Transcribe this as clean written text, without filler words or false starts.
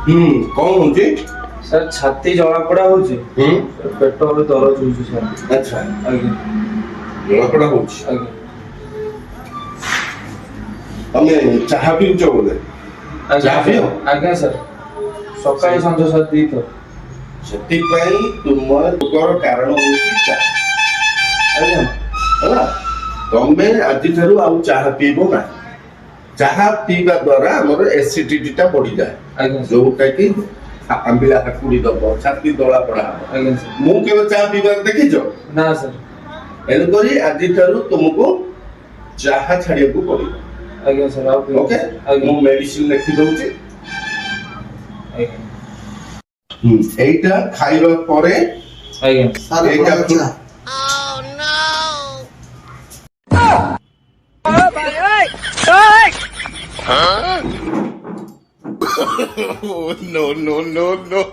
कौन होची सर छाती जलापड़ा होची पेट में दरज होची सर अच्छा आगे जलापड़ा होची आगे तमे चाहा पिउछ बोले चाहा पियो आगे सर सकाळ संज सर दी तो सेति पई तुमर कारण होची चाहा आगे ହେଲା ତମେ ଆଜିଠାରୁ ଆଉ ଚାହା ପିଇବ ନାହିଁ ଚାହା ପିଇବା ଦ୍ୱାରା ଆମର ଏସିଡିଟି ଟା ବଢିଯାଏ आगे ଯୋଉଟା କି ଆମ୍ବିଳା ହାକୁଡ଼ି ଦବ ଛାତି ଦଳା ପଡା ହବ आगे सर ମୁଁ କେବେ ଚାହା ପିଇବାର ଦେଖିଛ ना सर ଏଣୁକରି ଆଜିଠାରୁ ତୁମକୁ ଚାହା ଛାଡିବାକୁ ପଡିବ आगे सर आप ଓକେ आगे ମୁଁ ମେଡିସିନ ଲେଖି ଦଉଛି आगे ଏଇଟା ଖାଇବା ପରେ आगे ଏଇଟା no, no, no, no.